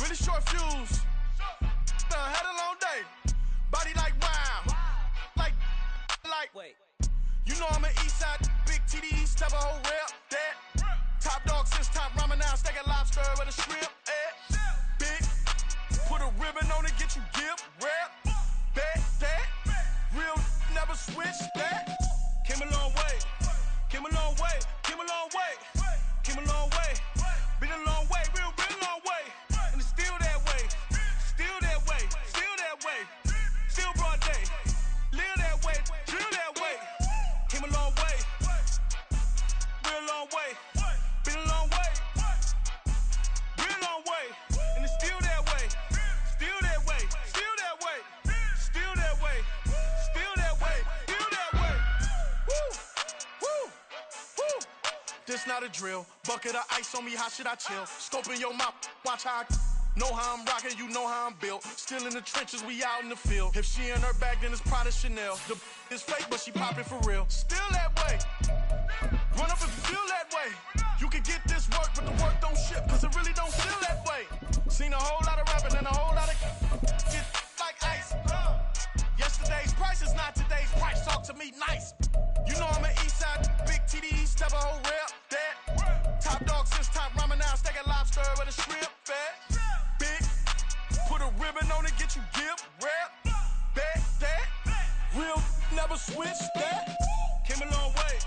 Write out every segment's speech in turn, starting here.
Really short fuse. Had a long day. Body like wow. Like. Wait. You know I'm an east side, big TDE, step a whole rep. That. Top dog since top ramen now, steak and lobster with a shrimp. Big. Put a ribbon on it, get you give. Rep. Bet that. Real never switch that. Came a long way. Came a long way. Came a long way. Came a long way. Been a long way. Real long way. And it's still that way. Still that way. Still that way. Still broad day. Live that way. Drill that way. Came a long way. Real long way. Been a long way. Real long way. And it's still that way. Still that way. Still that way. Still that way. Still that way. Still that way. Woo. Woo. Woo. This not a drill. Bucket of ice on me, how should I chill? Scope in your mouth, watch how I know how I'm rocking, you know how I'm built. Still in the trenches, we out in the field. If she in her bag, then it's Prada Chanel. The is fake, but she popping for real. Still that way. Run up and feel that way. You can get this work, but the work don't ship, cause it really don't feel that way. Seen a whole lot of rapping and a whole lot of get like ice. Yesterday's price is not today's price. Talk to me nice. You know I'm an east side, big TDE, step a whole rep. That. Top dog since top ramen now, steak and lobster with a shrimp. Fat. Big. Put a ribbon on it, get you give. Rep. Bet that. Real never switch that. Came a long way.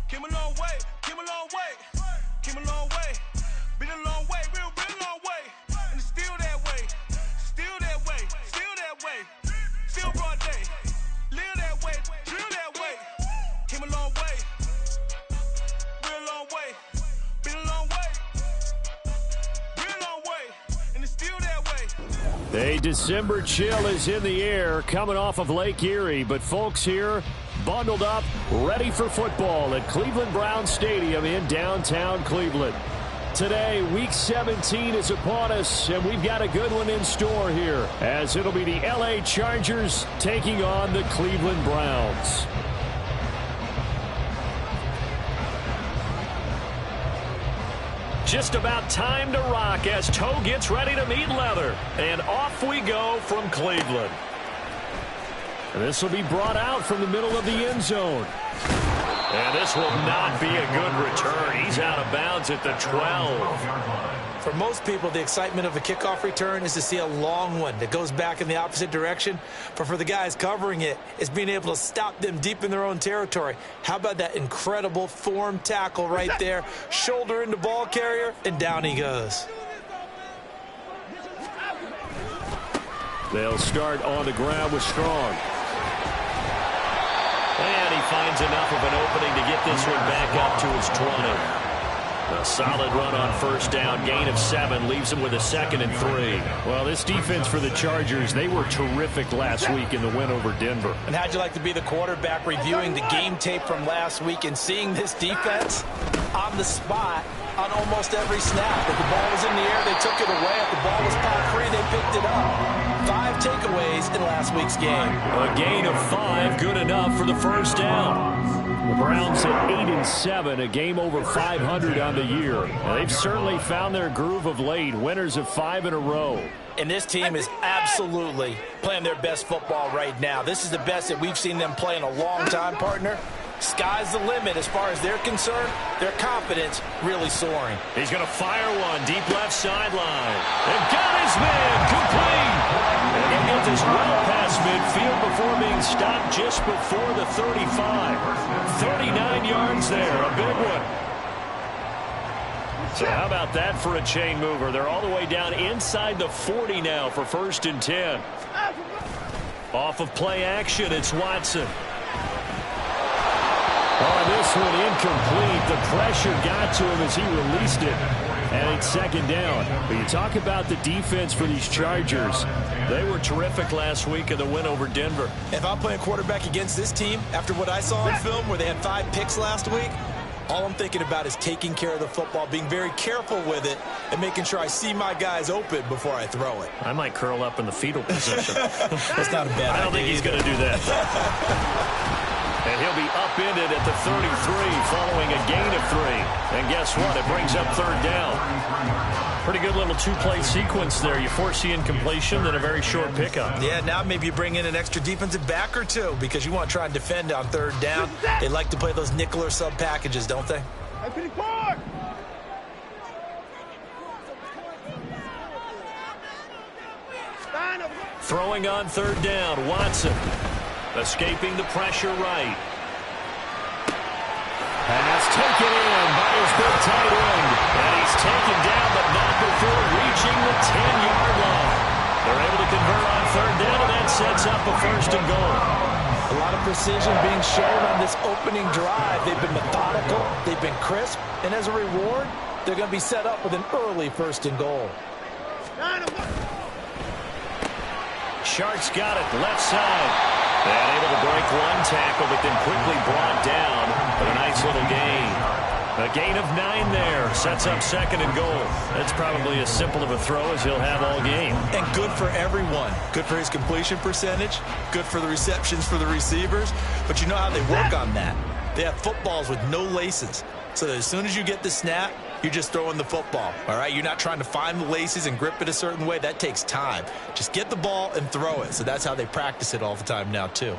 Came a long way. Came a long way. Came a long way. Been a long way. Real long way. And it's still that way. Still that way. Still that way. Still broad day. Live that way. Drill that way. Came a long way. Real long way. Been a long way. Real long way. And it's still that way. A December chill is in the air coming off of Lake Erie, but folks here bundled up, ready for football at Cleveland Browns Stadium in downtown Cleveland. Today, Week 17 is upon us, and we've got a good one in store here, as it'll be the LA Chargers taking on the Cleveland Browns. Just about time to rock as toe gets ready to meet leather. And off we go from Cleveland. And this will be brought out from the middle of the end zone. And this will not be a good return. He's out of bounds at the 12. For most people, the excitement of a kickoff return is to see a long one that goes back in the opposite direction. But for the guys covering it, it's being able to stop them deep in their own territory. How about that incredible form tackle right there? Shoulder into ball carrier, and down he goes. They'll start on the ground with Strong. And he finds enough of an opening to get this one back up to his 20. A solid run on first down, gain of 7, leaves him with a 2nd and 3. Well, this defense for the Chargers, they were terrific last week in the win over Denver. And how'd you like to be the quarterback reviewing the game tape from last week and seeing this defense on the spot on almost every snap? If the ball was in the air, they took it away. If the ball was caught free, they picked it up. 5 takeaways in last week's game. A gain of 5, good enough for the first down. The Browns at 8-7, a game over 500 on the year. They've certainly found their groove of late, winners of 5 in a row. And this team is absolutely playing their best football right now. This is the best that we've seen them play in a long time, partner. Sky's the limit as far as they're concerned. Their confidence really soaring. He's going to fire one deep left sideline. And got his man complete. And he gets this well past midfield before being stopped just before the 35. 39 yards there, a big one. So how about that for a chain mover? They're all the way down inside the 40 now for 1st and 10. Off of play action, it's Watson. Oh, this one incomplete. The pressure got to him as he released it. And it's 2nd down. But you talk about the defense for these Chargers. They were terrific last week in the win over Denver. If I'm playing quarterback against this team, after what I saw on film where they had 5 picks last week, all I'm thinking about is taking care of the football, being very careful with it, and making sure I see my guys open before I throw it. I might curl up in the fetal position. That's not a bad idea. I don't think he's going to do that. And he'll be upended at the 33 following a gain of 3. And guess what? It brings up 3rd down. Pretty good little two-play sequence there. You force the incompletion, then a very short pickup. Yeah, now maybe you bring in an extra defensive back or two because you want to try and defend on third down. They like to play those nickel or sub packages, don't they? Throwing on third down, Watson. Escaping the pressure right. Pass taken in by his big tight end. And he's taken down, but not before reaching the 10-yard line. They're able to convert on third down, and that sets up a first and goal. A lot of precision being shown on this opening drive. They've been methodical, they've been crisp, and as a reward, they're going to be set up with an early first and goal. Sharks got it, left side. And able to break one tackle, but then quickly brought down. But a nice little gain. A gain of 9 there. Sets up second and goal. That's probably as simple of a throw as he'll have all game. And good for everyone. Good for his completion percentage. Good for the receptions for the receivers. But you know how they work on that. They have footballs with no laces. So that as soon as you get the snap, you're just throwing the football, all right? You're not trying to find the laces and grip it a certain way. That takes time. Just get the ball and throw it. So that's how they practice it all the time now, too.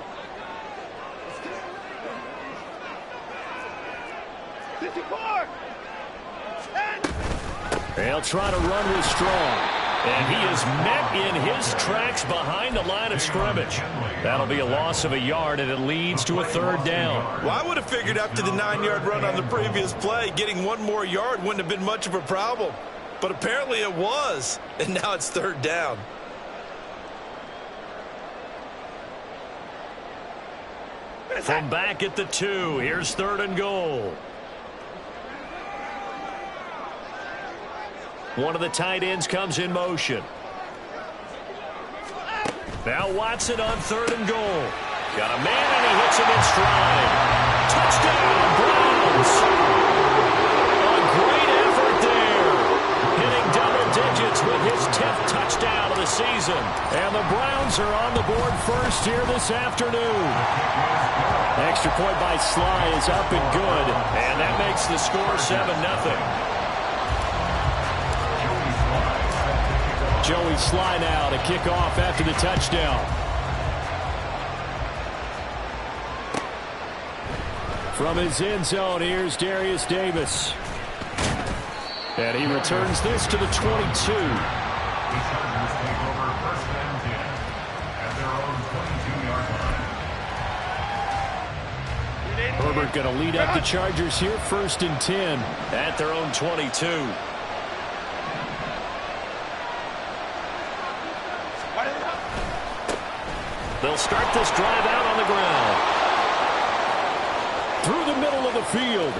They'll try to run with Strong. And he is met in his tracks behind the line of scrimmage. That'll be a loss of a yard, and it leads to a third down. Well, I would have figured after the 9-yard run on the previous play, getting one more yard wouldn't have been much of a problem. But apparently it was, and now it's third down. From back at the 2, here's third and goal. One of the tight ends comes in motion. Now Watson on third and goal. Got a man, and he hits him in stride. Touchdown, Browns! A great effort there. Hitting double digits with his 10th touchdown of the season. And the Browns are on the board first here this afternoon. Extra point by Sly is up and good. And that makes the score 7-0. Joey Sly now to kick off after the touchdown. From his end zone, here's Darius Davis. And he returns this to the 22. Herbert going to lead up the Chargers here, 1st and 10 at their own 22. They'll start this drive out on the ground. Through the middle of the field.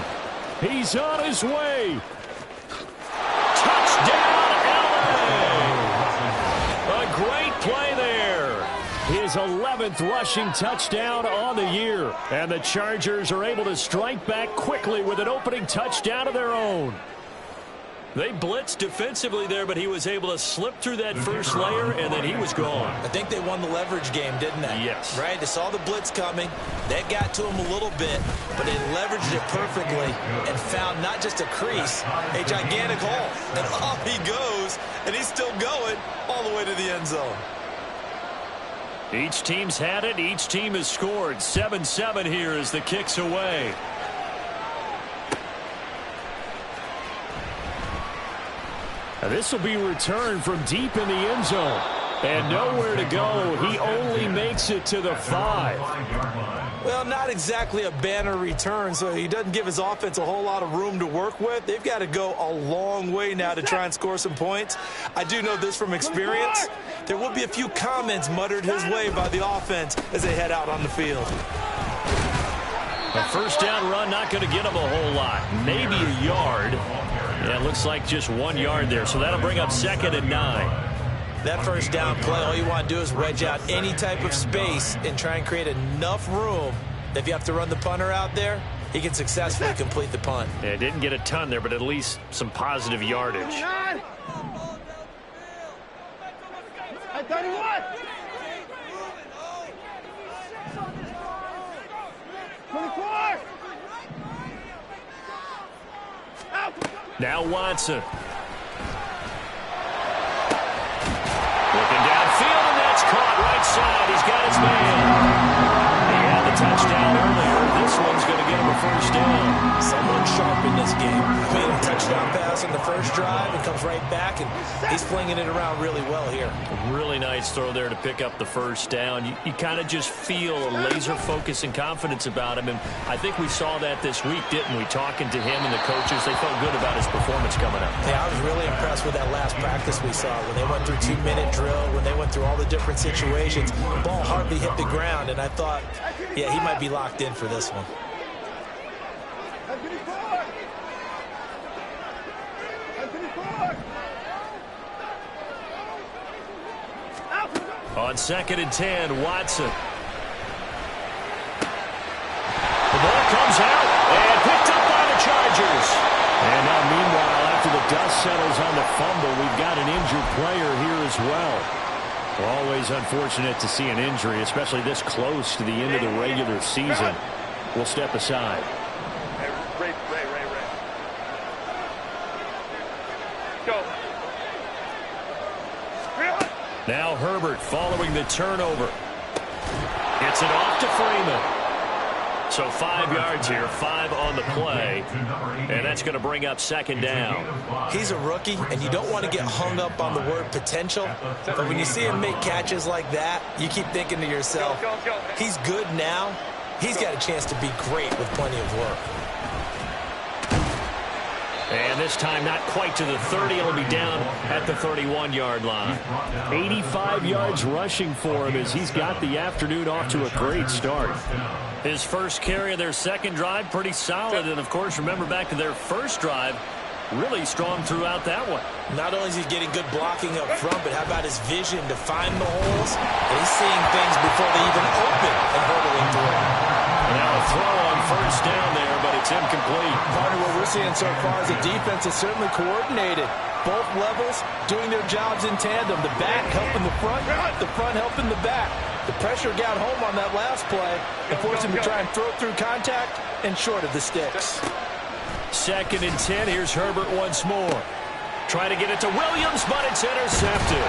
He's on his way. Touchdown, LA! A great play there. His 11th rushing touchdown on the year. And the Chargers are able to strike back quickly with an opening touchdown of their own. They blitzed defensively there, but he was able to slip through that first layer, and then he was gone. I think they won the leverage game, didn't they? Yes. Right? They saw the blitz coming. That got to him a little bit, but they leveraged it perfectly and found not just a crease, a gigantic hole. And off he goes, and he's still going all the way to the end zone. Each team's had it. Each team has scored. 7-7 here as the kick's away. This will be returned from deep in the end zone. And nowhere to go. He only makes it to the 5. Well, not exactly a banner return, so he doesn't give his offense a whole lot of room to work with. They've got to go a long way now to try and score some points. I do know this from experience. There will be a few comments muttered his way by the offense as they head out on the field. A first down run not going to get him a whole lot. Maybe a yard. Yeah, it looks like just 1 yard there, so that'll bring up 2nd and 9. That first down play, all you want to do is wedge out any type of space and try and create enough room that if you have to run the punter out there, he can successfully complete the punt. Yeah, didn't get a ton there, but at least some positive yardage. I tell you what. 24. Now Watson. first down. Someone sharp in this game. Made a touchdown pass on the first drive and comes right back, and he's flinging it around really well here. Really nice throw there to pick up the first down. You kind of just feel a laser focus and confidence about him, and I think we saw that this week, didn't we? Talking to him and the coaches, they felt good about his performance coming up. Yeah, I was really impressed with that last practice we saw when they went through 2-minute drill, when they went through all the different situations. Ball hardly hit the ground, and I thought, yeah, he might be locked in for this one. On 2nd and 10, Watson. The ball comes out and picked up by the Chargers. And now, meanwhile, after the dust settles on the fumble, we've got an injured player here as well. Always unfortunate to see an injury, especially this close to the end of the regular season. We'll step aside. Ray. Go. Now Herbert following the turnover. Gets it off to Freeman. So 5 yards here, 5 on the play. And that's going to bring up 2nd down. He's a rookie, and you don't want to get hung up on the word potential. But when you see him make catches like that, you keep thinking to yourself, he's good now. He's got a chance to be great with plenty of work. And this time not quite to the 30. It'll be down at the 31-yard line. 85 yards rushing for him as he's got the afternoon off to a great start. His first carry of their second drive, pretty solid. And, of course, remember back to their first drive, really strong throughout that one. Not only is he getting good blocking up front, but how about his vision to find the holes? And he's seeing things before they even open and hurdling through them. Now a throw on first down there, but it's incomplete. Part of what we're seeing so far is the defense is certainly coordinated. Both levels doing their jobs in tandem. The back helping the front helping the back. The pressure got home on that last play and forced him to try and throw through contact and short of the sticks. 2nd and 10. Here's Herbert once more. Trying to get it to Williams, but it's intercepted.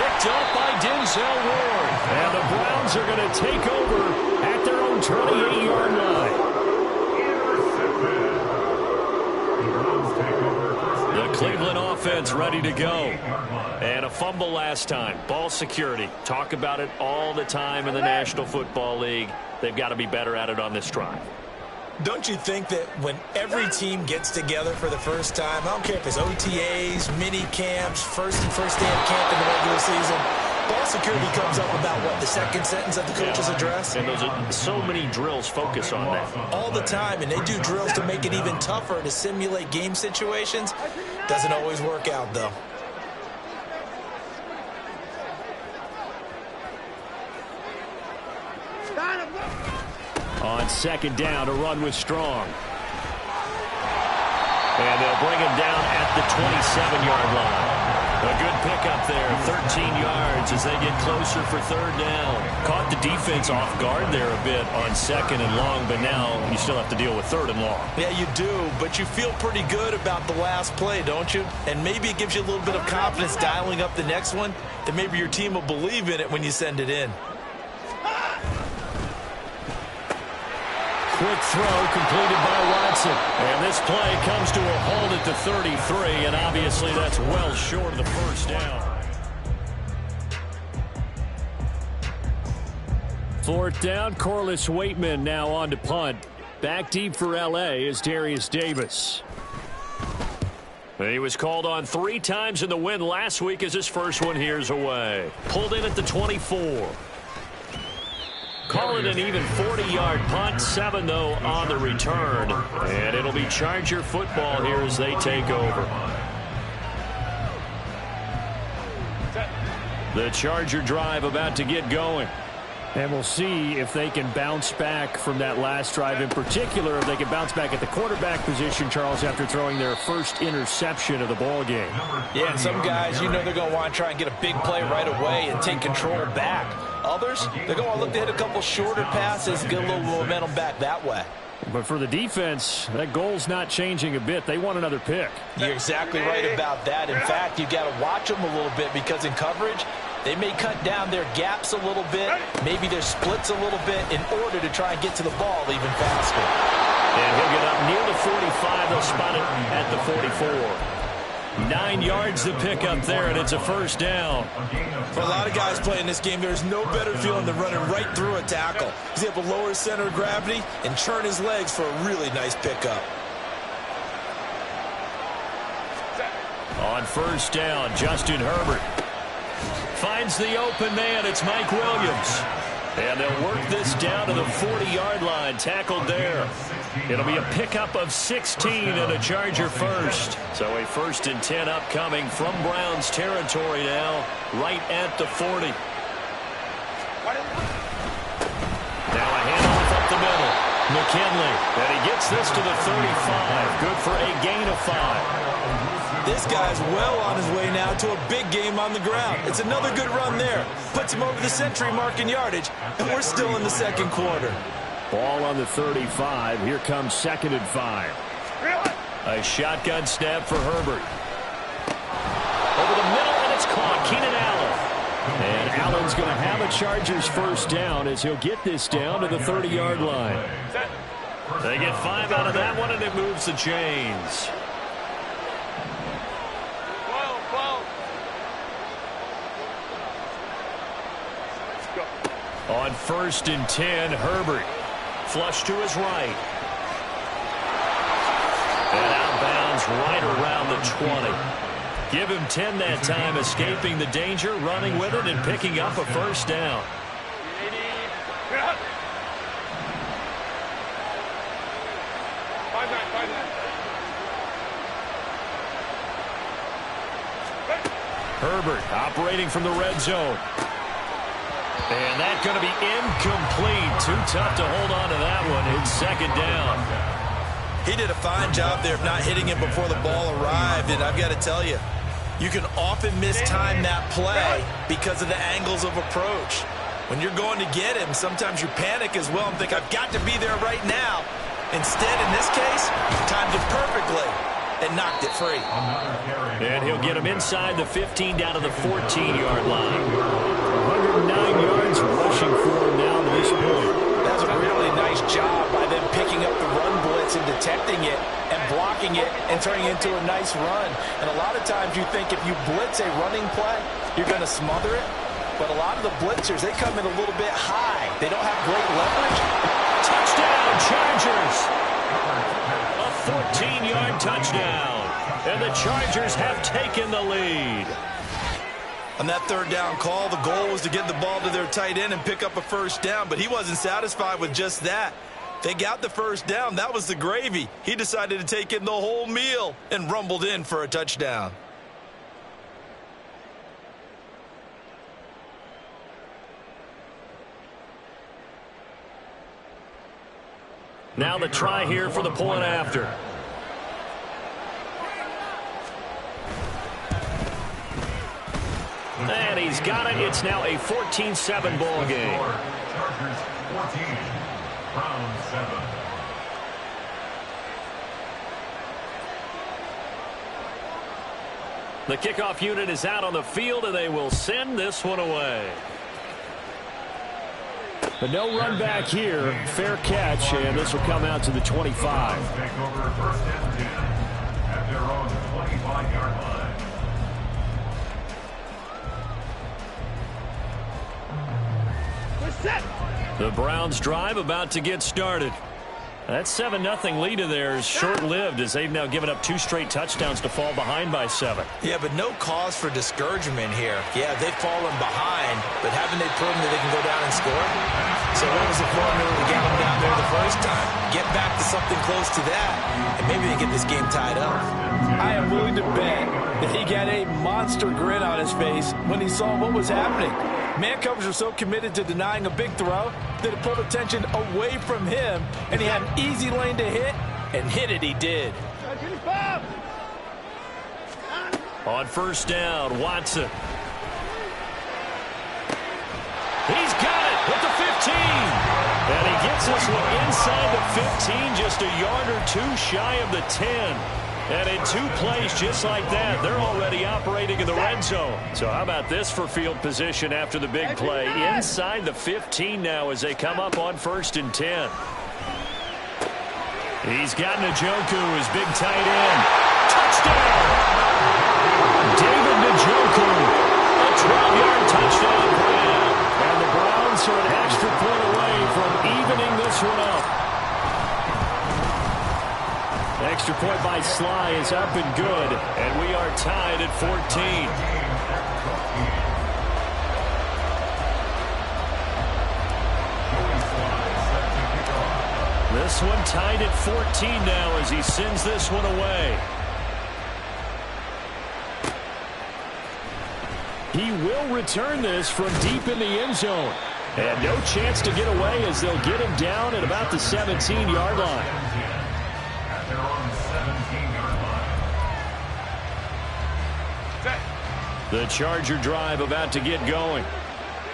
Picked up by Denzel Ward. And the Browns are going to take over at their own 28-yard line. The Cleveland offense ready to go. And a fumble last time. Ball security. Talk about it all the time in the National Football League. They've got to be better at it on this drive. Don't you think that when every team gets together for the first time, I don't care if it's OTAs, mini camps, first day of camp in the regular season, ball security comes up about, what, the second sentence of the coach's address? And those are so many drills focus on that. All the time, and they do drills to make it even tougher to simulate game situations. Doesn't always work out, though. On 2nd down, a run with Strong. And they'll bring him down at the 27-yard line. A good pickup there, 13 yards as they get closer for 3rd down. Caught the defense off guard there a bit on 2nd and long, but now you still have to deal with 3rd and long. Yeah, you do, but you feel pretty good about the last play, don't you? And maybe it gives you a little bit of confidence dialing up the next one, that maybe your team will believe in it when you send it in. Quick throw completed by Watson. And this play comes to a halt at the 33, and obviously that's well short of the first down. 4th down, Corliss Waitman now on to punt. Back deep for L.A. is Darius Davis. He was called on 3 times in the win last week as his first one here's away. Pulled in at the 24. Call it an even 40-yard punt, 7, though, on the return. And it'll be Charger football here as they take over. The Charger drive about to get going. And we'll see if they can bounce back from that last drive. In particular, if they can bounce back at the quarterback position, Charles, after throwing their first interception of the ball game. Yeah, and some guys, you know they're going to want to try and get a big play right away and take control back. Others, they're going to look to hit a couple shorter passes, get a little momentum back that way. But for the defense, that goal's not changing a bit. They want another pick. You're exactly right about that. In fact, you got to watch them a little bit because in coverage, they may cut down their gaps a little bit, maybe their splits a little bit in order to try and get to the ball even faster. And he'll get up near the 45. They'll spot it at the 44. 9 yards to pick up there, and it's a first down. For a lot of guys playing this game, there's no better feeling than running right through a tackle. He's able to lower his center of gravity and churn his legs for a really nice pickup. On first down, Justin Herbert finds the open man. It's Mike Williams. And they'll work this down to the 40-yard line. Tackled there. It'll be a pickup of 16 and a Charger first. So a 1st and 10 upcoming from Browns territory now, right at the 40. Now a handoff up the middle. McKinley. And he gets this to the 35. Good for a gain of 5. This guy's well on his way now to a big game on the ground. It's another good run there. Puts him over the century mark in yardage, and we're still in the second quarter. Ball on the 35. Here comes 2nd and 5. A shotgun snap for Herbert. Over the middle, and it's caught. Keenan Allen. And Allen's going to have a Chargers first down as he'll get this down to the 30-yard line. They get 5 out of that one, and it moves the chains. On 1st and 10, Herbert. Flush to his right. And outbounds right around the 20. Give him 10 that time, escaping the danger, running with it, and picking up a first down. Herbert operating from the red zone. And that's going to be incomplete. Too tough to hold on to that one. It's 2nd down. He did a fine job there of not hitting it before the ball arrived. And I've got to tell you, you can often mistime that play because of the angles of approach. When you're going to get him, sometimes you panic as well and think, I've got to be there right now. Instead, in this case, timed it perfectly and knocked it free. And he'll get him inside the 15 down to the 14-yard line. 109 yards rushing for him now to this point. That's a really nice job by them picking up the run blitz and detecting it and blocking it and turning it into a nice run. And a lot of times you think if you blitz a running play, you're going to smother it. But a lot of the blitzers, they come in a little bit high. They don't have great leverage. Touchdown, Chargers! A 14-yard touchdown. And the Chargers have taken the lead. On that 3rd down call, the goal was to get the ball to their tight end and pick up a first down, but he wasn't satisfied with just that. They got the first down. That was the gravy. He decided to take in the whole meal and rumbled in for a touchdown. Now the try here for the point after. And he's got it. It's now a 14-7 ball game. Chargers 14, Browns 7. The kickoff unit is out on the field, and they will send this one away. But no run back here. Fair catch, and this will come out to the 25. Take over 1st and 10 at their own 25-yard line. The Browns drive about to get started. That 7-0 lead of theirs short-lived as they've now given up 2 straight touchdowns to fall behind by 7. Yeah, but no cause for discouragement here. Yeah, they've fallen behind, but haven't they proven that they can go down and score? So what was the formula to get them down there the first time? Get back to something close to that, and maybe they get this game tied up. I am willing to bet that he got a monster grin on his face when he saw what was happening. Man coverage were so committed to denying a big throw that it pulled attention away from him, and he had an easy lane to hit, and hit it he did. On first down, Watson. He's got it at the 15. And he gets this one inside the 15, just a yard or 2 shy of the 10. And in 2 plays just like that, they're already operating in the red zone. So how about this for field position after the big play? Inside the 15 now as they come up on 1st and 10. He's got Njoku, his big tight end. Touchdown! David Njoku, a 12-yard touchdown grab. And the Browns are an extra point away from evening this one up. Extra point by Sly is up and good, and we are tied at 14. This one tied at 14 now as he sends this one away. He will return this from deep in the end zone. And no chance to get away as they'll get him down at about the 17-yard line. At their own 17-yard line. The Charger drive about to get going.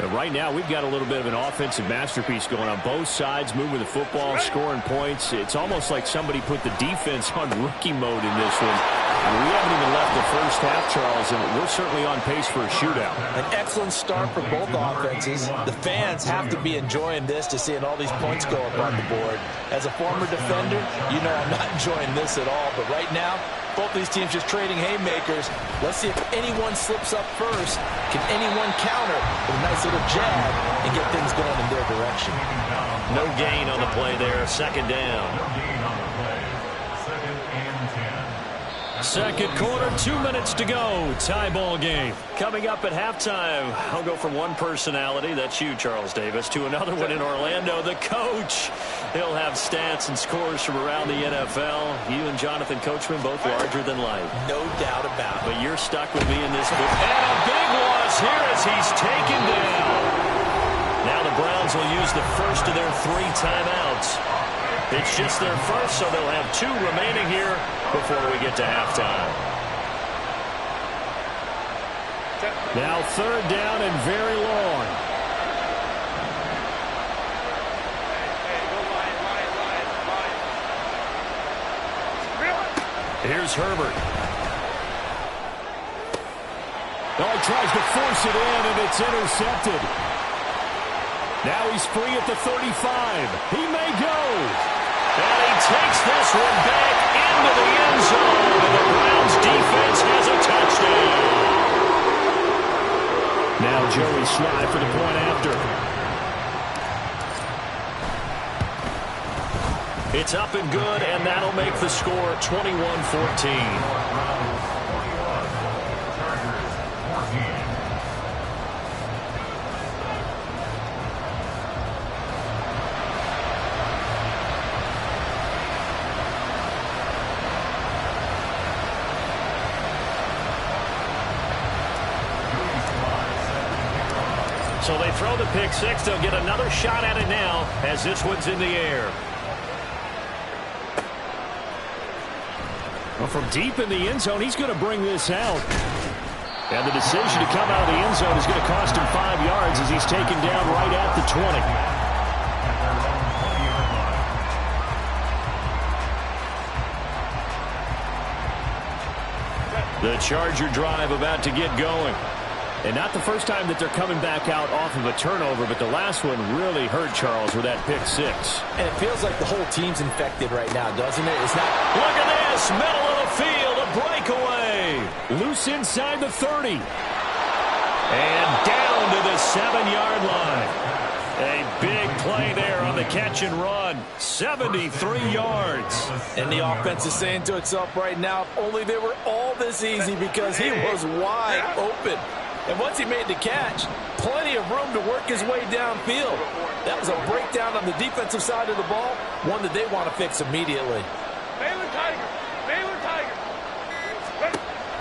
But right now, we've got a little bit of an offensive masterpiece going on both sides, moving the football, scoring points. It's almost like somebody put the defense on rookie mode in this one. We haven't even left the first half, Charles, and we're certainly on pace for a shootout. An excellent start for both offenses. The fans have to be enjoying this to seeing all these points go up on the board. As a former defender, you know I'm not enjoying this at all. But right now, both these teams just trading haymakers. Let's see if anyone slips up first. Can anyone counter with a nice little jab and get things going in their direction? No gain on the play there. Second down. No gain on the play. 2nd and 10. Second quarter, 2 minutes to go. Tie ball game. Coming up at halftime, I'll go from one personality, that's you, Charles Davis, to another one in Orlando, the coach. He'll have stats and scores from around the NFL. You and Jonathan Coachman, both larger than life. No doubt about it. But you're stuck with me in this book. And a big loss here as he's taken down. Now the Browns will use the first of their 3 timeouts. It's just their first, so they'll have 2 remaining here before we get to halftime. Now 3rd down and very long. Here's Herbert. Oh, he tries to force it in, and it's intercepted. Now he's free at the 35. He may go. And he takes this one back into the end zone. And the Browns defense has a touchdown. Now Joey Sly for the point after. It's up and good, and that'll make the score 21-14. So they throw the pick six. They'll get another shot at it now as this one's in the air. Well, from deep in the end zone, he's going to bring this out. And the decision to come out of the end zone is going to cost him 5 yards as he's taken down right at the 20. The Charger drive about to get going. And not the first time that they're coming back out off of a turnover, but the last one really hurt Charles with that pick six. And it feels like the whole team's infected right now, doesn't it? It's not. Look at this, middle of the field, a breakaway. Loose inside the 30. And down to the 7-yard line. A big play there on the catch and run. 73 yards. And the offense is saying to itself right now, if only they were all this easy, because he was wide open. And once he made the catch, plenty of room to work his way downfield. That was a breakdown on the defensive side of the ball, one that they want to fix immediately. Baylor Tiger. Baylor Tiger.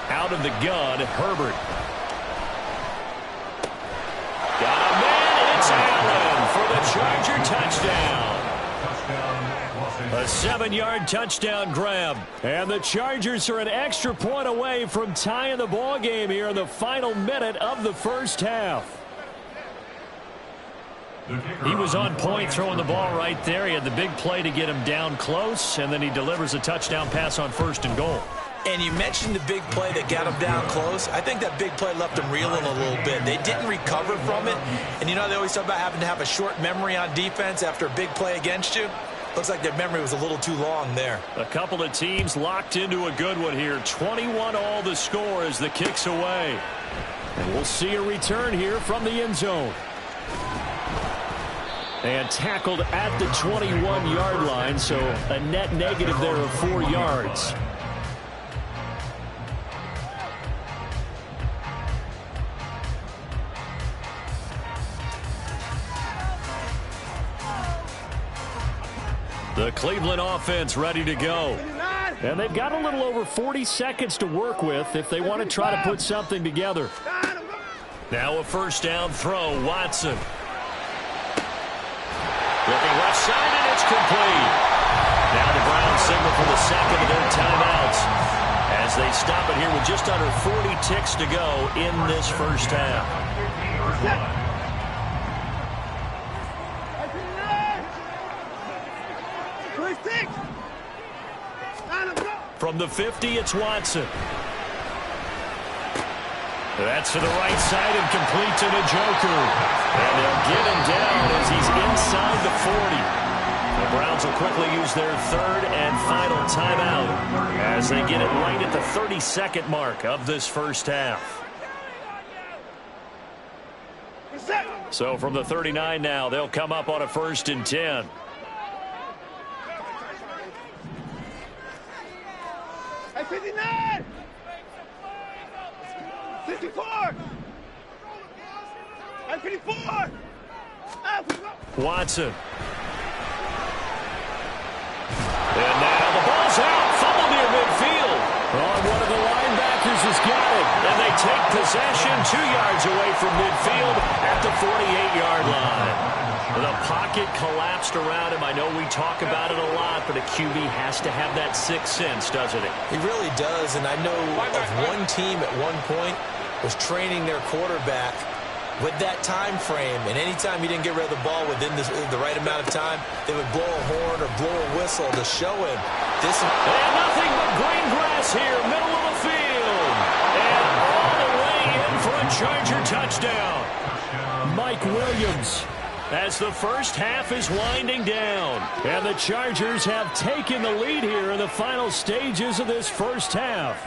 Out of the gun, Herbert. Got a man, it's Allen for the Charger touchdown. A 7-yard touchdown grab. And the Chargers are an extra point away from tying the ball game here in the final minute of the first half. He was on point throwing the ball right there. He had the big play to get him down close, and then he delivers a touchdown pass on 1st and goal. And you mentioned the big play that got him down close. I think that big play left him reeling a little bit. They didn't recover from it. And you know, they always talk about having to have a short memory on defense after a big play against you. Looks like their memory was a little too long there. A couple of teams locked into a good one here. 21 all the score as the kick's away. And we'll see a return here from the end zone. And tackled at the 21-yard line, so a net negative there of 4 yards. The Cleveland offense ready to go. And they've got a little over 40 seconds to work with if they want to try to put something together. Now a first down throw, Watson. Looking left side, and it's complete. Now the Browns signal for the second of their timeouts as they stop it here with just under 40 ticks to go in this first half. From the 50, it's Watson. That's to the right side and complete to Njoku. And they'll get him down as he's inside the 40. The Browns will quickly use their third and final timeout as they get it right at the 32nd mark of this first half. So from the 39 now, they'll come up on a 1st and 10. Hey, 59! 54! Hey, 54! Watson. And now the ball's out. Fumble near midfield. One of the linebackers has got it. And they take possession 2 yards away from midfield at the 48-yard line. The pocket collapsed around him. I know we talk about it a lot, but a QB has to have that sixth sense, doesn't it? He really does, and I know of one team at one point was training their quarterback with that time frame, and anytime he didn't get rid of the ball within the right amount of time, they would blow a horn or blow a whistle to show him. This and nothing but green grass here, middle of the field. And all the way in for a Charger touchdown. Mike Williams. As the first half is winding down. And the Chargers have taken the lead here in the final stages of this first half.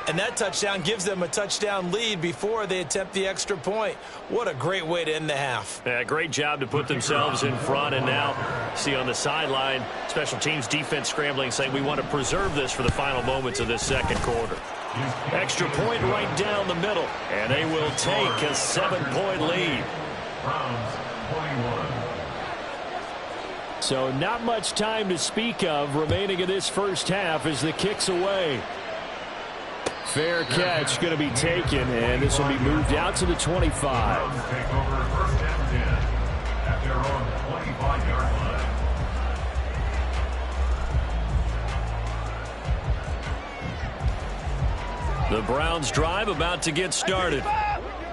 And that touchdown gives them a touchdown lead before they attempt the extra point. What a great way to end the half. Yeah, great job to put themselves in front. And now, see on the sideline, special teams defense scrambling, saying we want to preserve this for the final moments of this second quarter. Extra point right down the middle. And they will take a 7-point lead. Browns 21. So not much time to speak of remaining in this first half as the kick's away. Fair catch going to be taken, and this will be moved out to the 25. Browns take over 1st and 10 at their own 25-yard line. The Browns drive about to get started.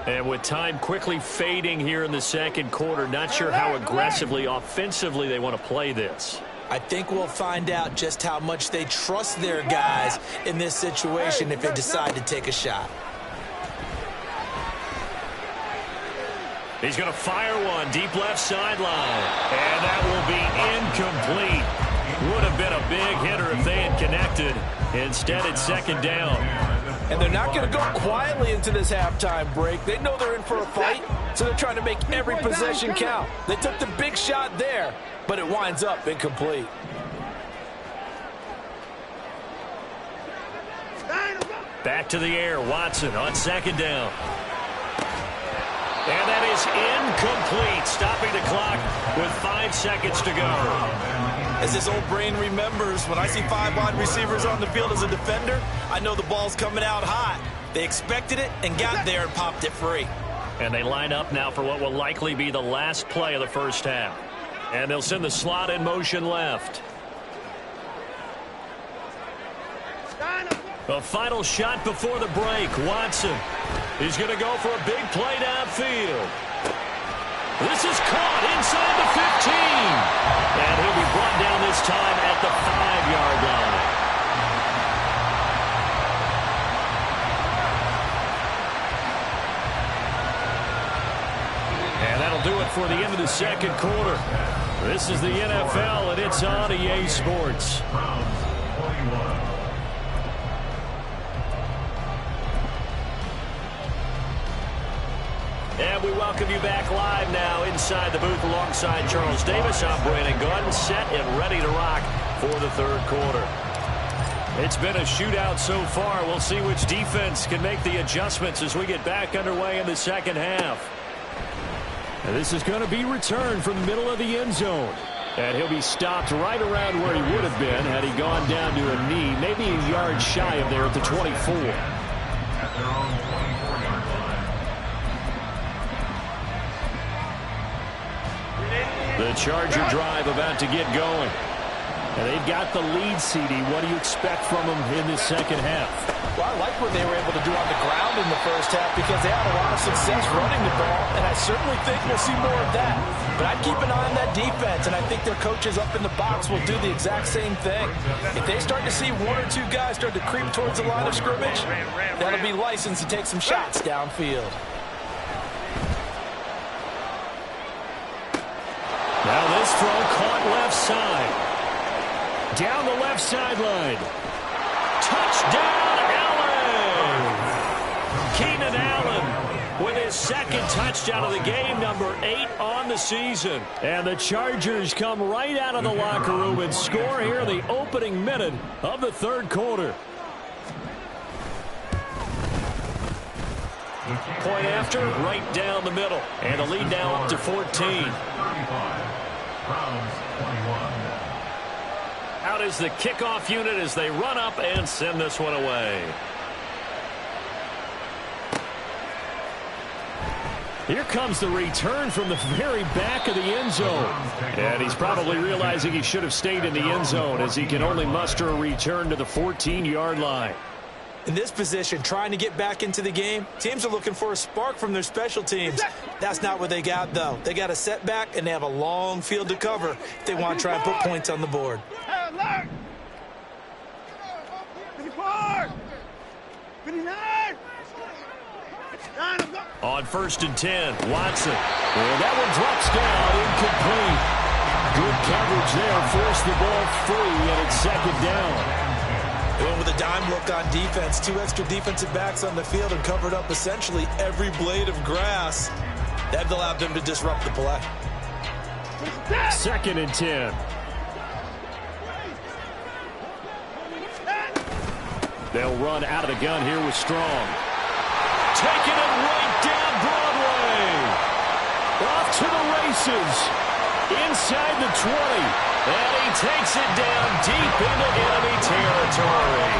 And with time quickly fading here in the second quarter, not sure how aggressively, offensively they want to play this. I think we'll find out just how much they trust their guys in this situation if they decide to take a shot. He's going to fire one deep left sideline. And that will be incomplete. Would have been a big hitter if they had connected. Instead, it's second down. And they're not going to go quietly into this halftime break. They know they're in for a fight, so they're trying to make every possession count. They took the big shot there, but it winds up incomplete. Back to the air, Watson on second down. And that is incomplete, stopping the clock with 5 seconds to go. As this old brain remembers, when I see 5 wide receivers on the field as a defender, I know the ball's coming out hot. They expected it and got there and popped it free. And they line up now for what will likely be the last play of the first half. And they'll send the slot in motion left. A final shot before the break. Watson. He's going to go for a big play downfield. This is caught inside the 15. And he'll be brought down this time at the 5-yard line. And that'll do it for the end of the second quarter. This is the NFL, and it's on EA Sports. And we welcome you back live now inside the booth alongside Charles Davis. I'm Brandon Gaudin, set and ready to rock for the third quarter. It's been a shootout so far. We'll see which defense can make the adjustments as we get back underway in the second half. And this is going to be returned from the middle of the end zone. And he'll be stopped right around where he would have been had he gone down to a knee, maybe a yard shy of there at the 24. At their own 24-yard line. The Charger drive about to get going. And they've got the lead, CD. What do you expect from them in this second half? Well, I like what they were able to do on the ground in the first half because they had a lot of success running the ball, and I certainly think we'll see more of that. But I'd keep an eye on that defense, and I think their coaches up in the box will do the exact same thing. If they start to see one or two guys start to creep towards the line of scrimmage, that'll be license to take some shots downfield. Now this throw caught left side. Down the left sideline. Touchdown, Allen! Keenan Allen with his second touchdown of the game, number 8 on the season. And the Chargers come right out of the locker room and score here in the opening minute of the third quarter. Point after, right down the middle. And the lead now up to 14. 35. Browns 21. Out is the kickoff unit as they run up and send this one away. Here comes the return from the very back of the end zone. And he's probably realizing he should have stayed in the end zone as he can only muster a return to the 14-yard line. In this position, trying to get back into the game, teams are looking for a spark from their special teams. That's not what they got, though. They got a setback, and they have a long field to cover if they want to try and put points on the board. On 1st and 10, Watson. And that one drops down, incomplete. Good coverage there, forced the ball free, and it's second down. They went with a dime look on defense. 2 extra defensive backs on the field and covered up essentially every blade of grass. That allowed them to disrupt the play. 2nd and 10. They'll run out of the gun here with Strong. Taking it right down Broadway. Off to the races. Inside the 20. And he takes it down deep into enemy territory.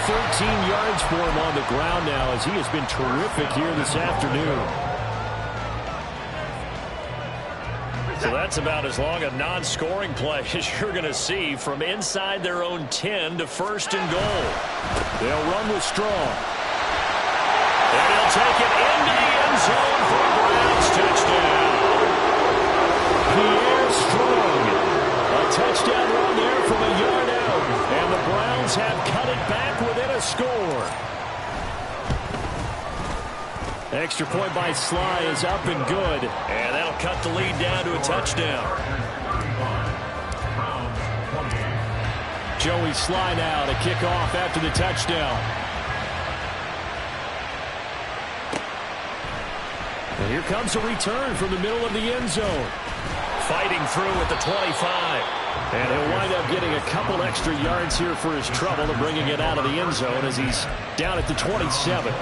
113 yards for him on the ground now as he has been terrific here this afternoon. So that's about as long a non-scoring play as you're going to see from inside their own 10 to 1st and goal. They'll run with Strong. And he'll take it into the end zone for a Browns touchdown. Pierre Strong. A touchdown run there from a yard out. And the Browns have cut it back within a score. Extra point by Sly is up and good. And that'll cut the lead down to a touchdown. Joey Sly now to kick off after the touchdown. And here comes a return from the middle of the end zone. Fighting through at the 25. And he'll wind up getting a couple extra yards here for his trouble and bringing it out of the end zone as he's down at the 27.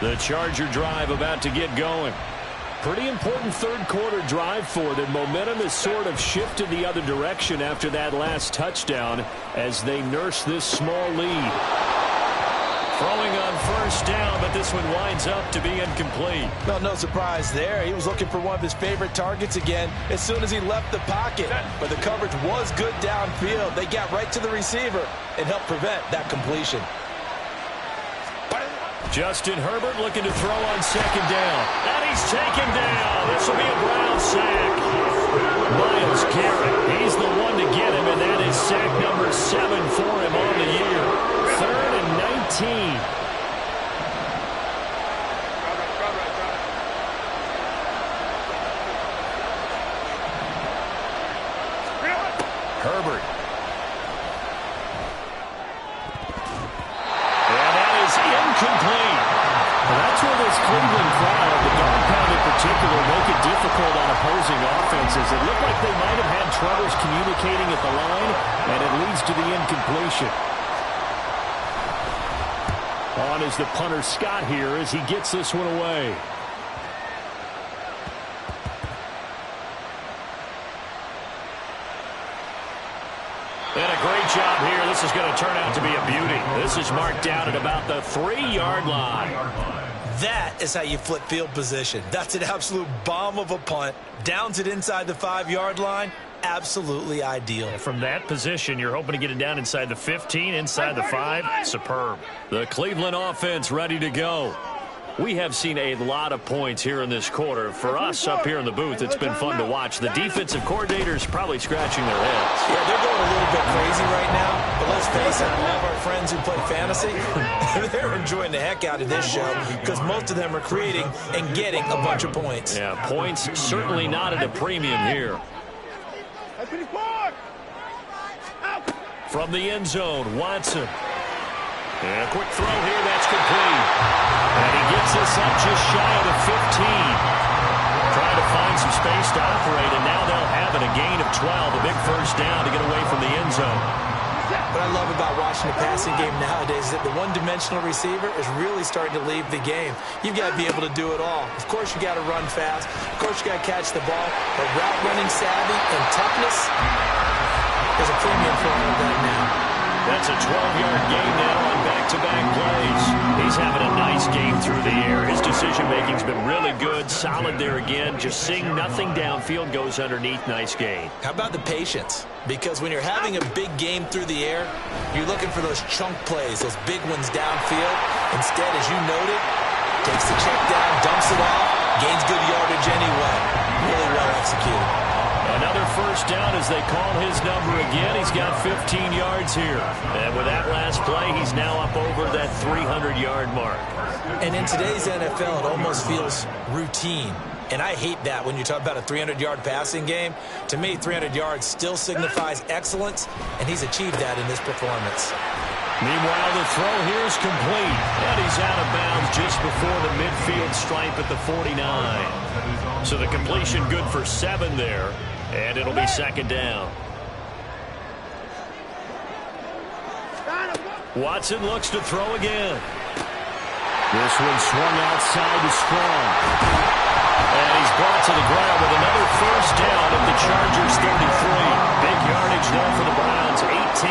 The Charger drive about to get going. Pretty important third quarter drive for them. Momentum has sort of shifted the other direction after that last touchdown as they nurse this small lead. Throwing on 1st down, but this one winds up to be incomplete. Well, no surprise there. He was looking for one of his favorite targets again as soon as he left the pocket. But the coverage was good downfield. They got right to the receiver and helped prevent that completion. Justin Herbert looking to throw on 2nd down. And he's taken down. This will be a Brown sack. Myles Garrett, he's the one to get him, and that is sack number 7 for him on the year. 3rd and 19. is incomplete. Well, that's where this Cleveland crowd, the dog pound in particular, make it difficult on opposing offenses. It looked like they might have had troubles communicating at the line, and it leads to the incompletion. On is the punter Scott here as he gets this one away. And a great job here. This is going to turn out to be a beauty. This is marked down at about the 3-yard line. That is how you flip field position. That's an absolute bomb of a punt. Downs it inside the 5-yard line. Absolutely ideal. From that position, you're hoping to get it down inside the 15, inside the 5. Superb. The Cleveland offense ready to go. We have seen a lot of points here in this quarter. For us up here in the booth, it's been fun to watch. The defensive coordinators probably scratching their heads. Yeah, they're going a little bit crazy right now. But let's face it, all of our friends who play fantasy, they're enjoying the heck out of this show because most of them are creating and getting a bunch of points. Yeah, points certainly not at a premium here. From the end zone, Watson. And a quick throw here, that's complete. And he gets this up just shy of the 15. Trying to find some space to operate, and now they'll have it, a gain of 12, a big first down to get away from the end zone. What I love about watching the passing game nowadays is that the one-dimensional receiver is really starting to leave the game. You've got to be able to do it all. Of course, you got to run fast. Of course, you got to catch the ball. But route running savvy and toughness, there's a premium for all of that now. That's a 12-yard gain now on back-to-back plays. He's having a nice game through the air. His decision-making's been really good, solid there again. Just seeing nothing downfield, goes underneath. Nice gain. How about the patience? Because when you're having a big game through the air, you're looking for those chunk plays, those big ones downfield. Instead, as you noted, takes the check down, dumps it off, gains good yardage anyway. Really well executed. Another first down as they call his number again. He's got 15 yards here. And with that last play, he's now up over that 300-yard mark. And in today's NFL, it almost feels routine. And I hate that when you talk about a 300-yard passing game. To me, 300 yards still signifies excellence, and he's achieved that in this performance. Meanwhile, the throw here is complete. And he's out of bounds just before the midfield stripe at the 49. So the completion good for 7 there. And it'll be second down. Watson looks to throw again. This one swung outside to Strong. And he's brought to the ground with another first down at the Chargers 33. Big yardage there for the Browns, 18.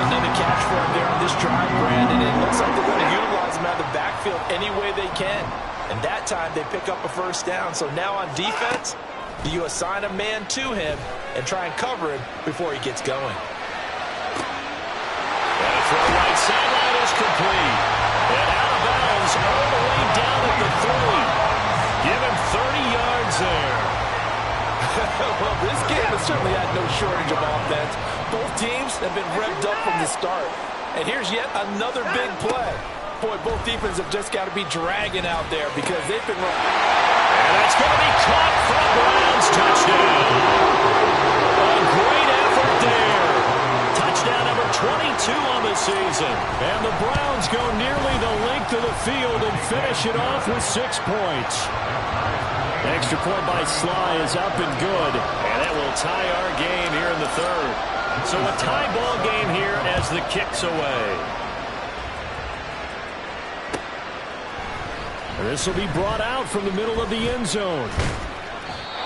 Another catch for him there on this drive, Brandon. It looks like they're going to utilize him out of the backfield any way they can. And that time they pick up a first down. So now on defense, you assign a man to him and try and cover him before he gets going. And a throw right sideline is complete. And out of bounds all the way down at the 3. Give him 30 yards there. Well, this game has certainly had no shortage of offense. Both teams have been revved up from the start. And here's yet another big play. Boy, both defenses have just got to be dragging out there because they've been... And that's going to be caught for a Browns touchdown. A great effort there. Touchdown number 22 on the season. And the Browns go nearly the length of the field and finish it off with 6 points. Extra point by Sly is up and good. And that will tie our game here in the 3rd. So a tie ball game here as the kick's away. This will be brought out from the middle of the end zone.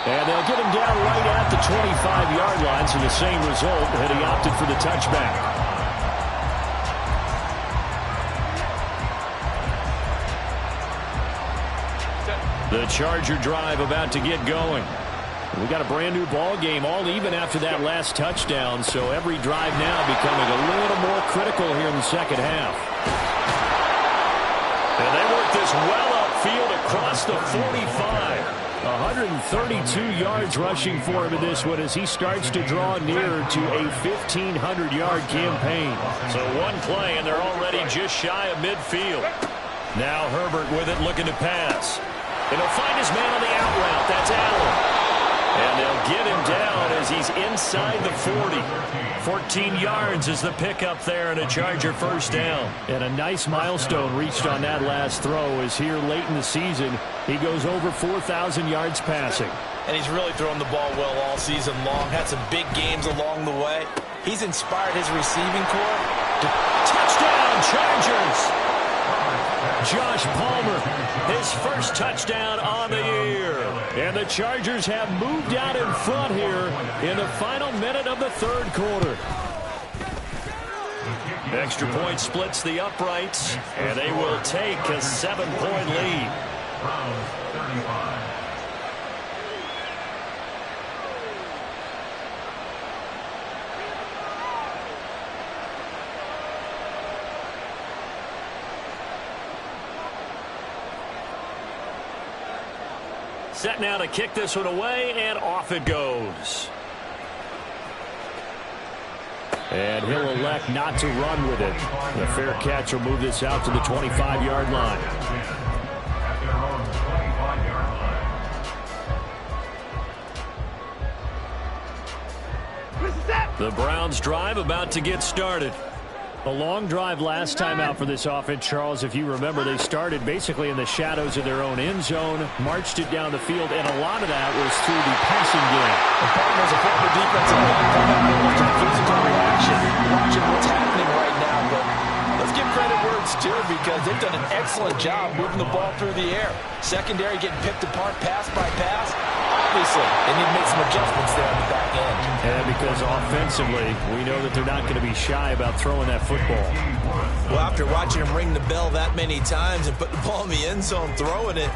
And they'll get him down right at the 25-yard line, so the same result, and he opted for the touchback. The Charger drive about to get going. We got a brand new ball game, all even after that last touchdown, so every drive now becoming a little more critical here in the second half. And they work this well upfield across the 45. 132 yards rushing for him in this one as he starts to draw nearer to a 1,500-yard campaign. So one play, and they're already just shy of midfield. Now Herbert with it, looking to pass. And he'll find his man on the out route. That's Allen. And they'll get him down as he's inside the 40. 14 yards is the pickup there and a Charger first down. And a nice milestone reached on that last throw as here late in the season, he goes over 4,000 yards passing. And he's really thrown the ball well all season long. Had some big games along the way. He's inspired his receiving corps. Touchdown, Chargers! Josh Palmer, his first touchdown on the year. And the Chargers have moved out in front here in the final minute of the third quarter. Extra point splits the uprights, and they will take a 7-point lead. Browns 35. Set now to kick this one away, and off it goes. And he'll elect not to run with it. The fair catch will move this out to the 25-yard line. At their own 25-yard line. The Browns drive about to get started. A long drive last time out for this offense, Charles. If you remember, they started basically in the shadows of their own end zone, marched it down the field, and a lot of that was through the passing game. The partners of former defensive line from that physical reaction. Watching what's happening right now, but let's give credit where it's due because they've done an excellent job moving the ball through the air. Secondary getting picked apart pass by pass. Obviously, they need to make some adjustments there on the back end. And because offensively, we know that they're not going to be shy about throwing that football. Well, after watching him ring the bell that many times and put the ball in the end zone throwing it,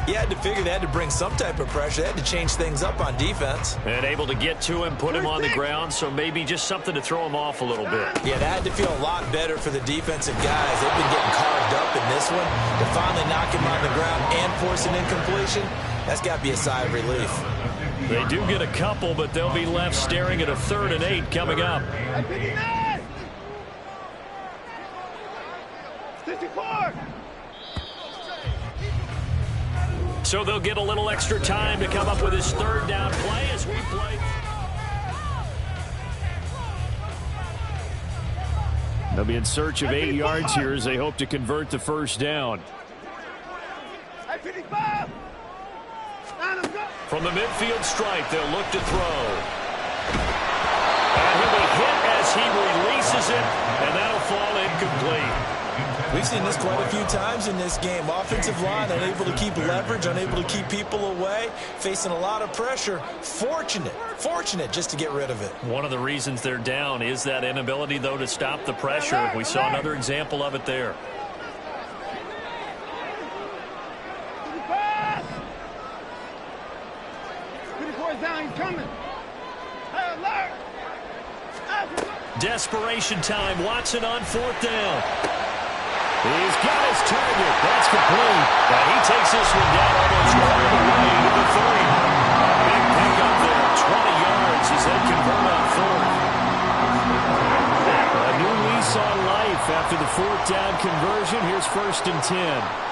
you had to figure they had to bring some type of pressure. They had to change things up on defense. And able to get to him, put him on the ground, so maybe just something to throw him off a little bit. Yeah, that had to feel a lot better for the defensive guys. They've been getting carved up in this one. To finally knock him on the ground and force an incompletion, that's got to be a sigh of relief. They do get a couple, but they'll be left staring at a 3rd and 8 coming up. 54. So they'll get a little extra time to come up with his 3rd down play as we play. They'll be in search of 8 yards here as they hope to convert the first down. From the midfield stripe, they'll look to throw. And he'll be hit as he releases it, and that'll fall incomplete. We've seen this quite a few times in this game. Offensive line unable to keep leverage, unable to keep people away, facing a lot of pressure. Fortunate just to get rid of it. One of the reasons they're down is that inability, though, to stop the pressure. We saw another example of it there. Desperation time. Watson on 4th down. He's got his target. That's complete. And he takes this one down almost all the way to the 3. Big pickup there. 20 yards as they convert on 4th. A new lease on life after the 4th down conversion. Here's 1st and 10.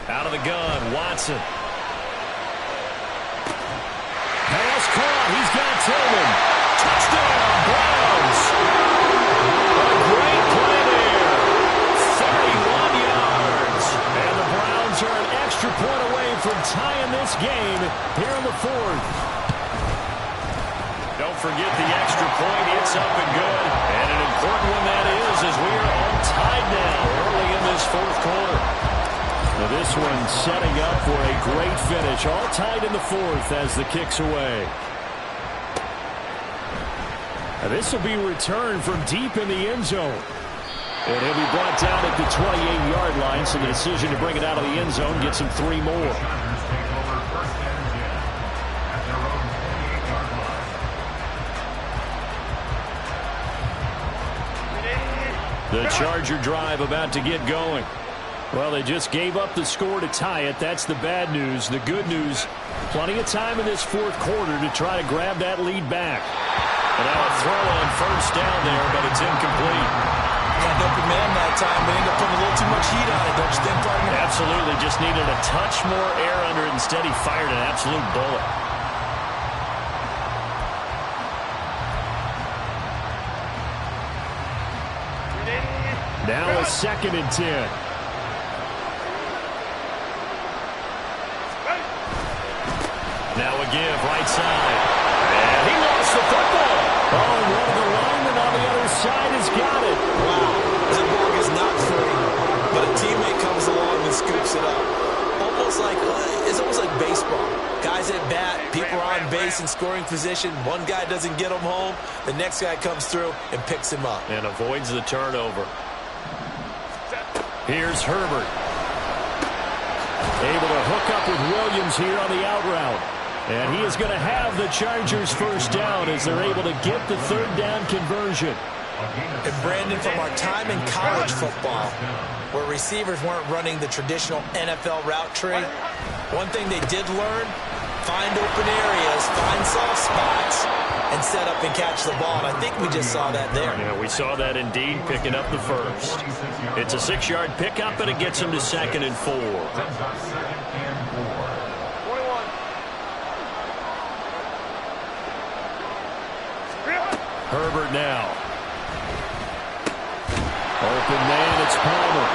Out of the gun, Watson. Pass caught. He's got Tillman. Touchdown, Browns. A great play there. 31 yards. And the Browns are an extra point away from tying this game here in the 4th. Don't forget the extra point. It's up and good. And an important one that is, as we are all tied now early in this 4th quarter. Now this one setting up for a great finish. All tied in the 4th as the kick's away. Now this will be returned from deep in the end zone. And he'll be brought down at the 28-yard line. So the decision to bring it out of the end zone gets him 3 more. The Charger drive about to get going. Well, they just gave up the score to tie it. That's the bad news. The good news, plenty of time in this fourth quarter to try to grab that lead back. And now a throw on first down there, but it's incomplete. Got an open man that time, but ended up putting a little too much heat on it, don't you think, partner? Absolutely. Just needed a touch more air under it. Instead, he fired an absolute bullet. Now a 2nd and 10. Now a give, right side. And he lost the football. Oh, one of the linemen on the other side has got it. Wow. That ball is not free, but a teammate comes along and scoops it up. It's almost like baseball. Guys at bat, people are on base in scoring position. One guy doesn't get him home. The next guy comes through and picks him up. And avoids the turnover. Here's Herbert. Able to hook up with Williams here on the out route. And he is going to have the Chargers first down as they're able to get the third down conversion. And Brandon, from our time in college football, where receivers weren't running the traditional NFL route tree, one thing they did learn, find open areas, find soft spots, and set up and catch the ball. And I think we just saw that there. Yeah, we saw that indeed, picking up the first. It's a 6-yard pickup, and it gets him to 2nd and 4. Herbert now. Open man, it's Palmer.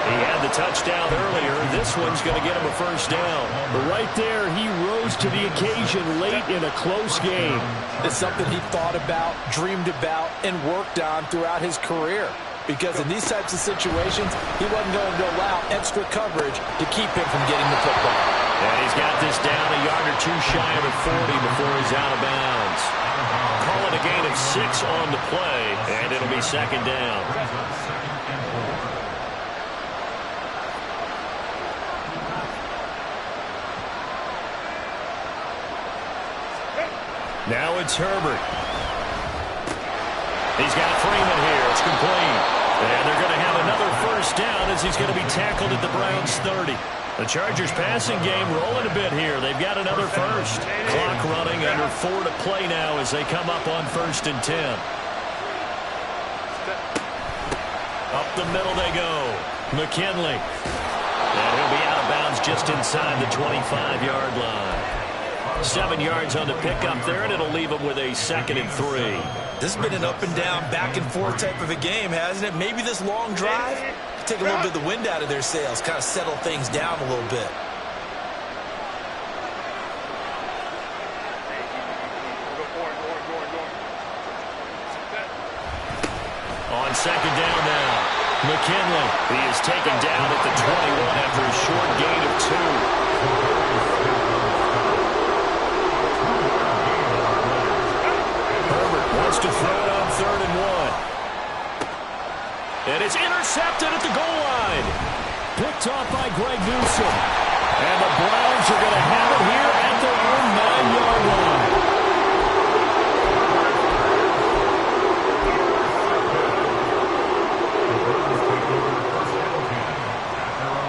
He had the touchdown earlier. This one's going to get him a first down. But right there, he rose to the occasion late in a close game. It's something he thought about, dreamed about, and worked on throughout his career. Because in these types of situations, he wasn't going to allow extra coverage to keep him from getting the football. And he's got this down a yard or two shy of the 40 before he's out of bounds. Call it a gain of 6 on the play, and it'll be 2nd down. Now it's Herbert. He's got Freeman here. It's complete. And they're going to have another first down as he's going to be tackled at the Browns' 30. The Chargers passing game rolling a bit here. They've got another first. Clock running, under 4 to play now as they come up on 1st and 10. Up the middle they go. McKinley. And he'll be out of bounds just inside the 25-yard line. 7 yards on the pickup there, and it'll leave him with a 2nd and 3. This has been an up-and-down, back-and-forth type of a game, hasn't it? Maybe this long drive take a little bit of the wind out of their sails, kind of settle things down a little bit. On 2nd down now, McKinley. He is taken down at the 21 after a short gain of 2. Herbert wants to throw it on 3rd and 1. And it's intercepted at the goal line. Picked off by Greg Newsome. And the Browns are going to have it here at their own 9-yard line.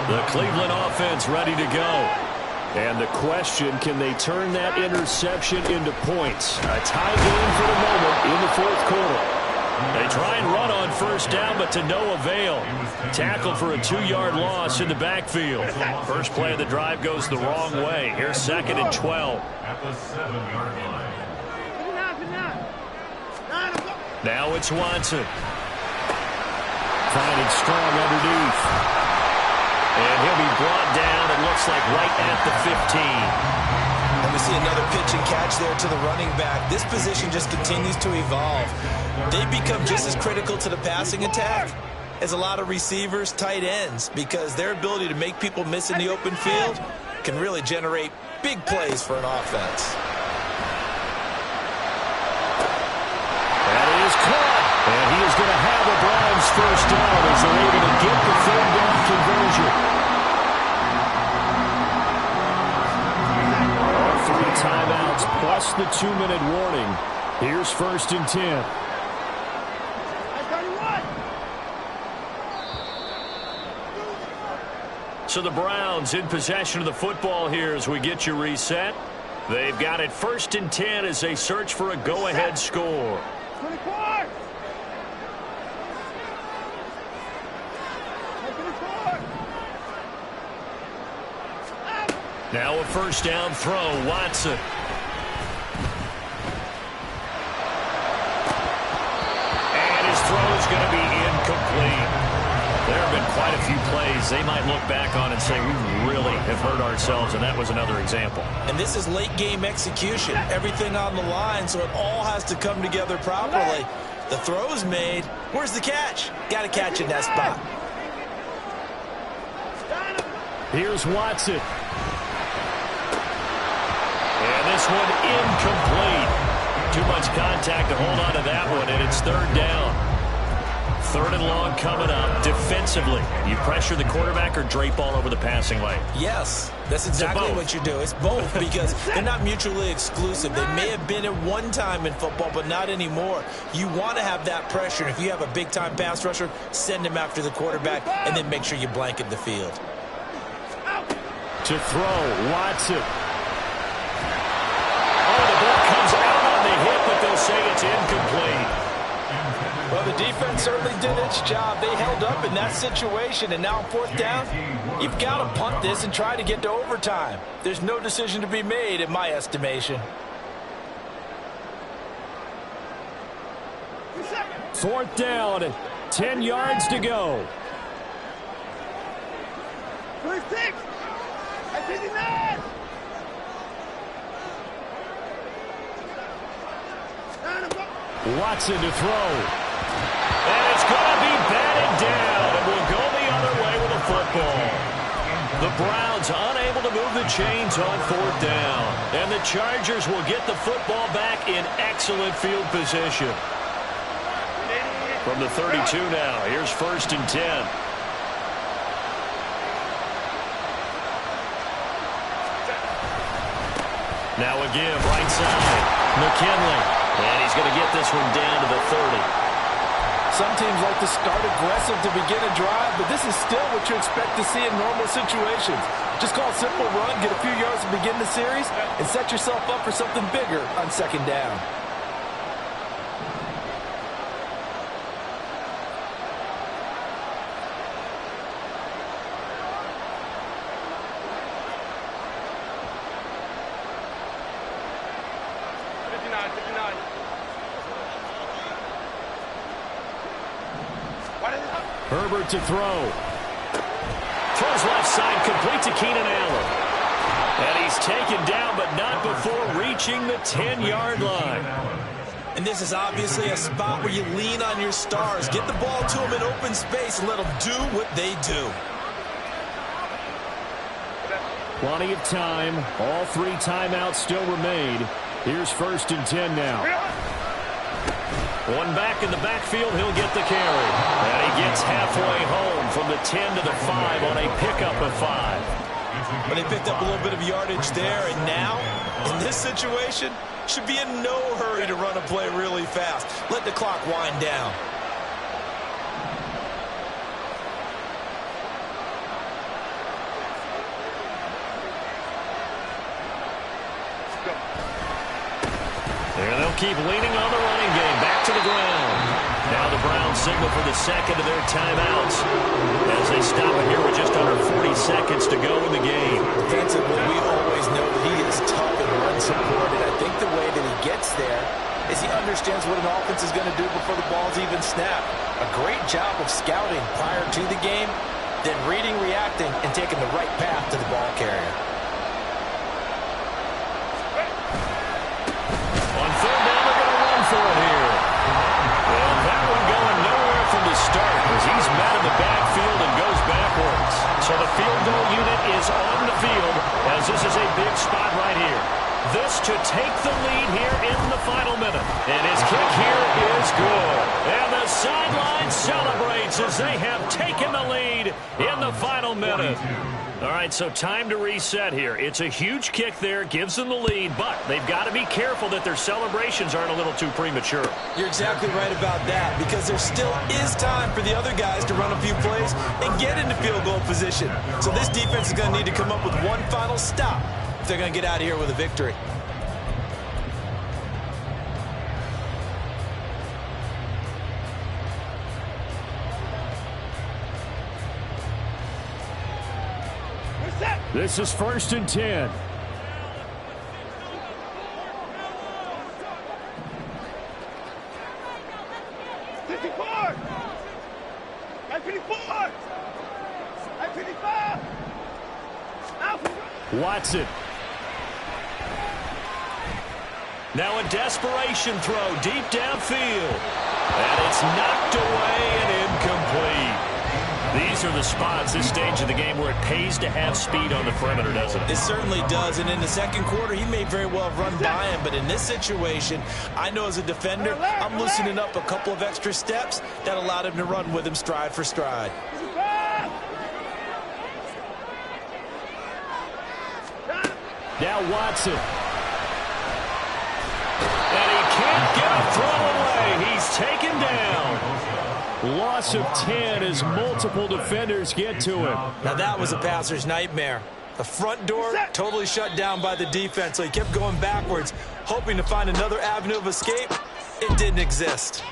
The Cleveland offense ready to go. And the question, can they turn that interception into points? A tie game for the moment in the 4th quarter. They try and run on first down, but to no avail. Tackled for a 2-yard loss in the backfield. First play of the drive goes the wrong way. Here's 2nd and 12. At the 7-yard line. Now it's Watson. Finding strong underneath. And he'll be brought down, it looks like, right at the 15. And we see another pitch and catch there to the running back. This position just continues to evolve. They become just as critical to the passing attack as a lot of receivers, tight ends, because their ability to make people miss in the open field can really generate big plays for an offense. That is caught. And he is going to have a Browns first down as they're able to get the 3rd down conversion. 3 timeouts plus the 2-minute warning. Here's 1st and 10. So the Browns in possession of the football here as we get you reset. They've got it 1st and 10 as they search for a go-ahead score. 24! Now a 1st down throw, Watson. And his throw is going to be incomplete. There have been quite a few plays they might look back on and say, we really have hurt ourselves, and that was another example. And this is late-game execution. Everything on the line, so it all has to come together properly. The throw's made. Where's the catch? Got to catch in that spot. Here's Watson. And this one incomplete. Too much contact to hold on to that one, and it's 3rd down. 3rd and long coming up. Defensively, you pressure the quarterback or drape all over the passing lane? Yes, that's exactly what you do. It's both because they're not mutually exclusive. They may have been at one time in football, but not anymore. You want to have that pressure. If you have a big-time pass rusher, send him after the quarterback, and then make sure you blanket the field. To throw, Watson. Oh, the ball comes out on the hit, but they'll say it's incomplete. Well, the defense certainly did its job. They held up in that situation, and now on 4th down, you've got to punt this and try to get to overtime. There's no decision to be made, in my estimation. 4th down, 10 yards to go. 26! At 59! Watson to throw. And it's going to be batted down, and we'll go the other way with the football. The Browns unable to move the chains on 4th down. And the Chargers will get the football back in excellent field position. From the 32 now, here's 1st and 10. Now again, right side, McKinley. And he's going to get this one down to the 30. Some teams like to start aggressive to begin a drive, but this is still what you expect to see in normal situations. Just call a simple run, get a few yards to begin the series, and set yourself up for something bigger on 2nd down. Herbert to throw. Throws left side, complete to Keenan Allen. And he's taken down, but not before reaching the 10-yard line. And this is obviously a spot where you lean on your stars. Get the ball to them in open space and let them do what they do. Plenty of time. All 3 timeouts still remain. Here's 1st and 10 now. One back in the backfield, he'll get the carry. And he gets halfway home from the 10 to the 5 on a pickup of 5. But they picked up a little bit of yardage there, and now, in this situation, should be in no hurry to run a play really fast. Let the clock wind down. And they'll keep leaning on the running game. Back to the ground. Now the Browns signal for the second of their timeouts as they stop it here with just under 40 seconds to go in the game. Defensively, we always know that he is tough and run supported. I think the way that he gets there is he understands what an offense is going to do before the ball's even snapped. A great job of scouting prior to the game, then reading, reacting, and taking the right path to the ball carrier. On 3rd down, they're going to run for it here. And that one going nowhere from the start as he's met in the backfield and goes backwards. So the field goal unit is on the field as this is a big spot right here. this to take the lead here in the final minute. And his kick here is good. And the sideline celebrates as they have taken the lead in the final minute. All right, so time to reset here. It's a huge kick there, gives them the lead, but they've got to be careful that their celebrations aren't a little too premature. You're exactly right about that, because there still is time for the other guys to run a few plays and get into field goal position. So this defense is going to need to come up with one final stop if they're going to get out of here with a victory. This is 1st and 10. Watson. Now a desperation throw deep downfield. And it's knocked away and incomplete. These are the spots, this stage of the game, where it pays to have speed on the perimeter, doesn't it? It certainly does, and in the second quarter, he may very well have run by him, but in this situation, I know as a defender, I'm loosening up a couple of extra steps that allowed him to run with him stride for stride. Now Watson. And he can't get a throw away. He's taken down. Loss of 10 as multiple defenders get to him. Now that was a passer's nightmare. The front door totally shut down by the defense, so he kept going backwards, hoping to find another avenue of escape. It didn't exist.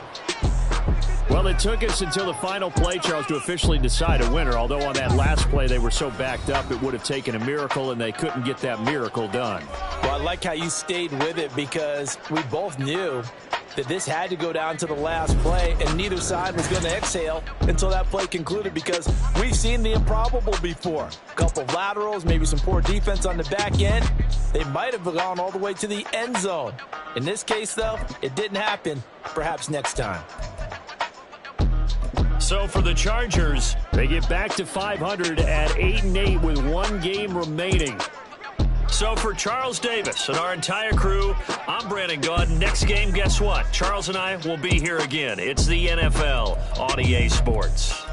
Well, it took us until the final play, Charles, to officially decide a winner, although on that last play they were so backed up it would have taken a miracle, and they couldn't get that miracle done. Well, I like how you stayed with it, because we both knew that this had to go down to the last play, and neither side was going to exhale until that play concluded, because we've seen the improbable before. A couple of laterals, maybe some poor defense on the back end. They might have gone all the way to the end zone. In this case, though, it didn't happen. Perhaps next time. So for the Chargers, they get back to 500 at 8-8 with one game remaining. So for Charles Davis and our entire crew, I'm Brandon Gaudin. Next game, guess what? Charles and I will be here again. It's the NFL on EA Sports.